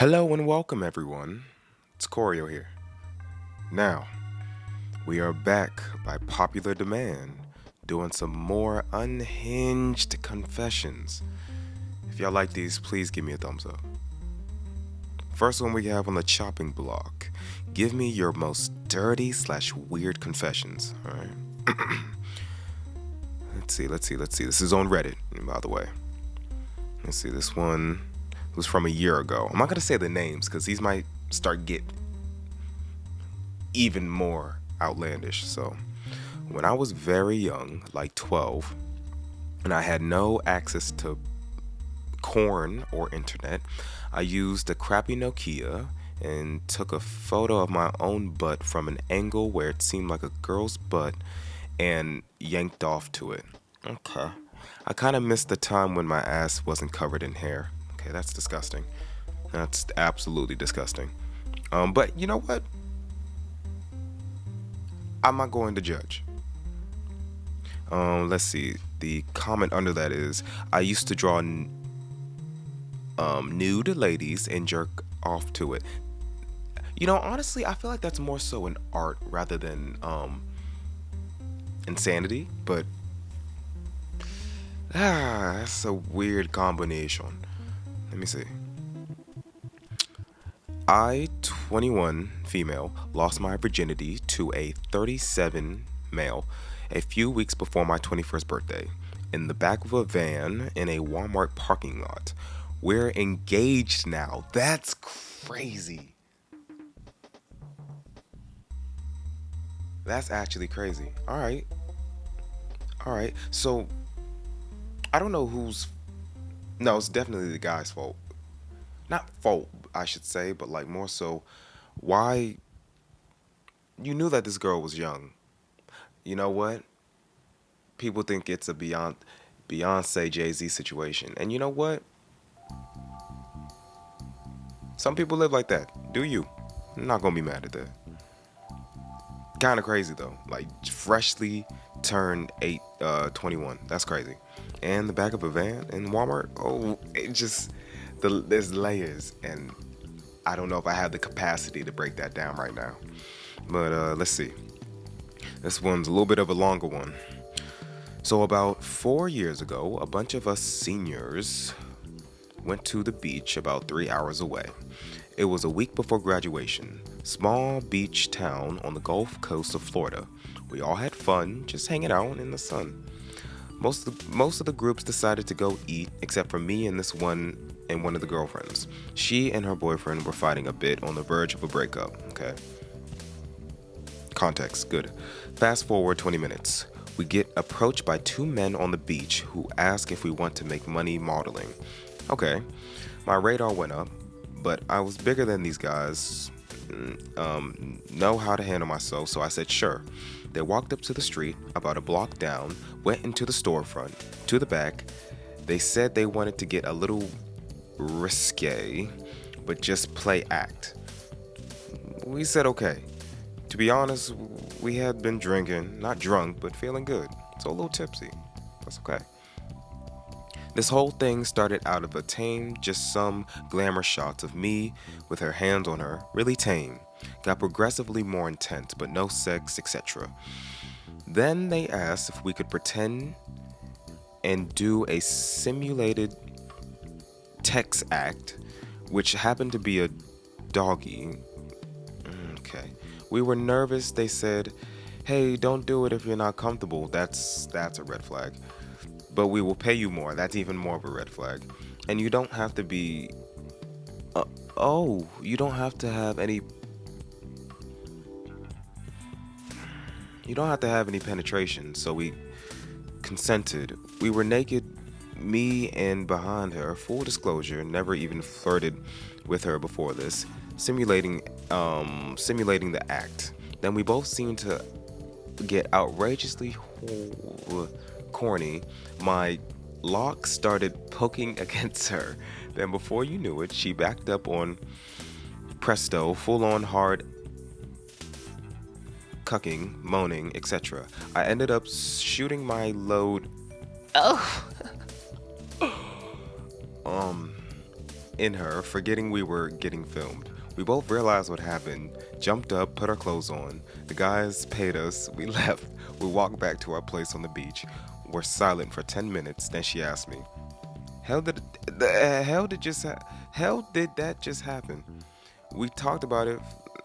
Hello and welcome, everyone. It's Coreo here. Now, we are back by popular demand, doing some more unhinged confessions. If y'all like these, please give me a thumbs up. First one we have on the chopping block. Give me your most dirty slash weird confessions. Alright. Let's see. This is on Reddit, by the way. Let's see, this one was from a year ago. I'm not gonna say the names because these might start get even more outlandish. So, when I was very young, like 12, and I had no access to corn or internet, I used a crappy Nokia and took a photo of my own butt from an angle where it seemed like a girl's butt and yanked off to it. Okay. I kind of missed the time when my ass wasn't covered in hair. Okay, that's disgusting. That's absolutely disgusting. But you know what? I'm not going to judge. Let's see. The comment under that is, I used to draw nude ladies and jerk off to it. Honestly, I feel like that's more so an art rather than insanity. But that's a weird combination. Let me see. I, 21 female, lost my virginity to a 37 male a few weeks before my 21st birthday in the back of a van in a Walmart parking lot. We're engaged now. That's crazy. That's actually crazy. All right. All right. So, I don't know who's. No, it's definitely the guy's fault. Not fault, I should say, but like more so, why you knew that this girl was young. You know what? People think it's a Beyonce Jay-Z situation. And you know what? Some people live like that. Do you? I'm not gonna be mad at that. Kind of crazy though. Like freshly turned 21. That's crazy. And the back of a van in Walmart. Oh, it just there's layers, and I don't know if I have the capacity to break that down right now. But let's see. This one's a little bit of a longer one. So, about 4 years ago, a bunch of us seniors went to the beach about 3 hours away. It was a week before graduation. Small beach town on the Gulf Coast of Florida. We all had fun, just hanging out in the sun. Most of the groups decided to go eat, except for me and this one and one of the girlfriends. She and her boyfriend were fighting a bit on the verge of a breakup. Okay. Context, good. Fast forward 20 minutes. We get approached by two men on the beach who ask if we want to make money modeling. Okay, my radar went up, but I was bigger than these guys, know how to handle myself, so I said sure. They walked up to the street, about a block down, went into the storefront, to the back. They said they wanted to get a little risque, but just play act. We said okay. To be honest, we had been drinking, not drunk, but feeling good, so a little tipsy. That's okay. This whole thing started out of a tame, just some glamour shots of me with her hands on her, really tame. Got progressively more intense, but no sex, etc. Then they asked if we could pretend and do a simulated text act, which happened to be a doggy. Okay. We were nervous. They said, "Hey, don't do it if you're not comfortable." That's a red flag. But we will pay you more. That's even more of a red flag. And you don't have to be you don't have to have any penetration. So we consented. We were naked, me and behind her. Full disclosure, never even flirted with her before this. Simulating the act. Then we both seemed to get outrageously corny. My lock started poking against her. Then before you knew it, she backed up on presto, full on hard cucking, moaning, etc. I ended up shooting my load. Oh. in her, forgetting we were getting filmed. We both realized what happened, jumped up, put our clothes on. The guys paid us, we left. We walked back to our place on the beach. We're silent for 10 minutes, then she asked me, Hell did the hell did that just happen? We talked about it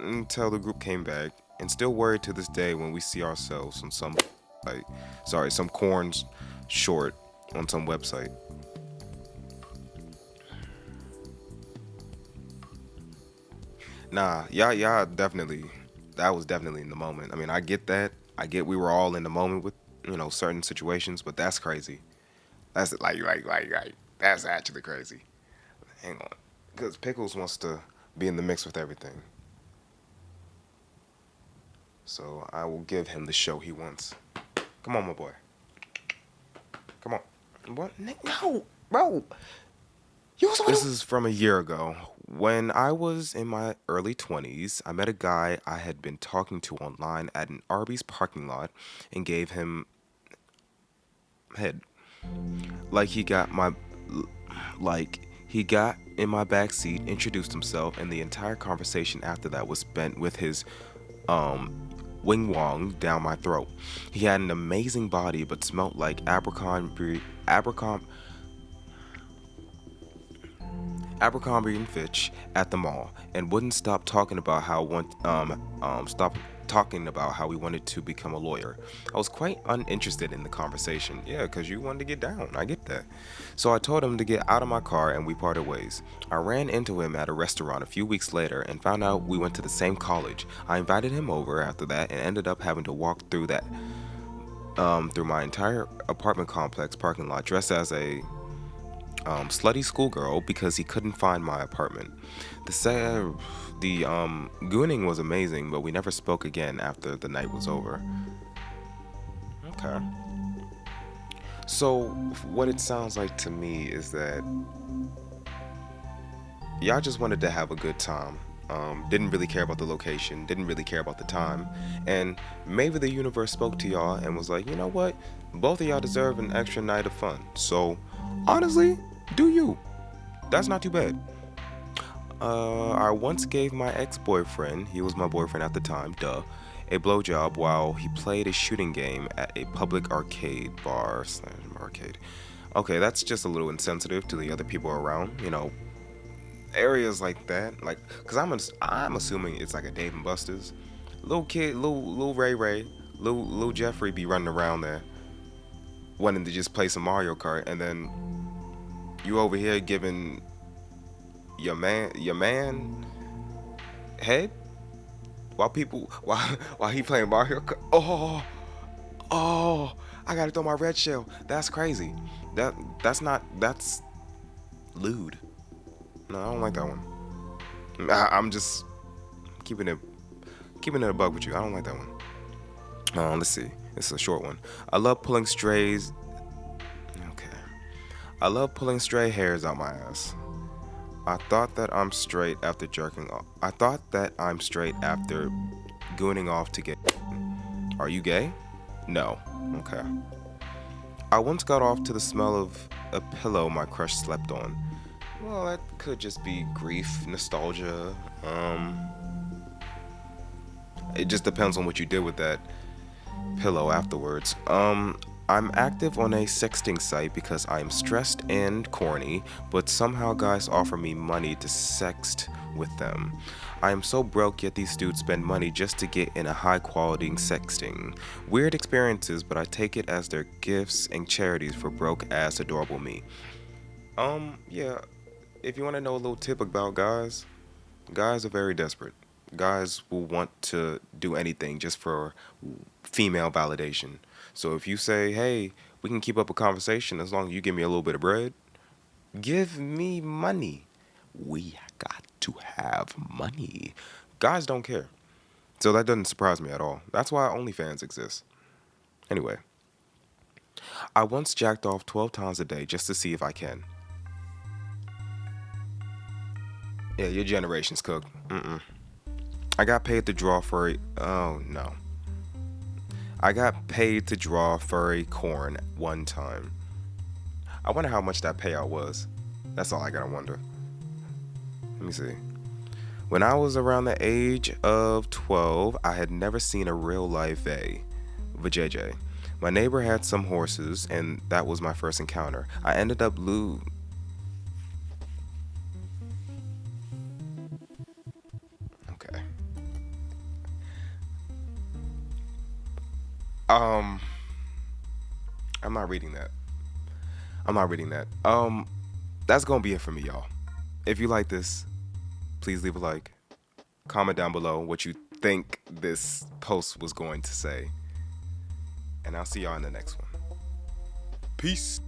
until the group came back, and still worried to this day when we see ourselves on some corns short on some website. Nah, y'all definitely. That was definitely in the moment. I mean, I get that. I get we were all in the moment with certain situations, but that's crazy. That's like that's actually crazy. Hang on, because Pickles wants to be in the mix with everything, so I will give him the show he wants. Come on, my boy. Come on. What? No, bro. This is from a year ago. When I was in my early 20s, I met a guy I had been talking to online at an Arby's parking lot and gave him head. Like he got my like he got in my back seat, introduced himself, and the entire conversation after that was spent with his wing wong down my throat. He had an amazing body but smelt like Abercrombie and Fitch at the mall, and wouldn't stop talking about how we wanted to become a lawyer. I was quite uninterested in the conversation. Yeah, because you wanted to get down. I get that. So I told him to get out of my car and we parted ways. I ran into him at a restaurant a few weeks later and found out we went to the same college. I invited him over after that and ended up having to walk through my entire apartment complex parking lot dressed as a slutty schoolgirl because he couldn't find my apartment. The gooning was amazing, but we never spoke again after the night was over. Okay. So what it sounds like to me is that y'all just wanted to have a good time. Didn't really care about the location, didn't really care about the time, and maybe the universe spoke to y'all and was like, you know what? Both of y'all deserve an extra night of fun. So honestly, do you? That's not too bad. I once gave my ex-boyfriend, he was my boyfriend at the time, a blowjob while he played a shooting game at a public arcade bar / arcade. Okay, that's just a little insensitive to the other people around, areas like that. Like, cause I'm assuming it's like a Dave and Buster's. Little kid, little Ray, little Jeffrey be running around there, wanting to just play some Mario Kart, and then you over here giving your man head while he playing Mario Kart. Oh, I gotta throw my red shell. That's crazy. That's lewd. No, I don't like that one. I'm just keeping it a bug with you. I don't like that one. Let's see. This is a short one. I love pulling strays. Okay. I love pulling stray hairs out my ass. I thought that I'm straight after jerking off. I thought that I'm straight after gooning off to get. Are you gay? No. Okay. I once got off to the smell of a pillow my crush slept on. Well, that could just be grief, nostalgia. It just depends on what you did with that pillow afterwards. I'm active on a sexting site because I'm stressed and corny, but somehow guys offer me money to sext with them. I am so broke, yet these dudes spend money just to get in a high quality sexting. Weird experiences, but I take it as their gifts and charities for broke ass adorable me. Yeah, if you want to know a little tip about guys are very desperate. Guys will want to do anything just for female validation. So if you say, hey, we can keep up a conversation as long as you give me a little bit of bread, give me money. We got to have money. Guys don't care. So that doesn't surprise me at all. That's why OnlyFans exists. Anyway, I once jacked off 12 times a day just to see if I can. Yeah, your generation's cooked. I got paid to draw furry. Oh no. I got paid to draw furry corn one time. I wonder how much that payout was. That's all I gotta wonder. Let me see. When I was around the age of 12, I had never seen a real live vajayjay. My neighbor had some horses, and that was my first encounter. I ended up Okay. Um, I'm not reading that. I'm not reading that. That's gonna be it for me, y'all. If you like this, please leave a like. Comment down below what you think this post was going to say. And I'll see y'all in the next one. Peace.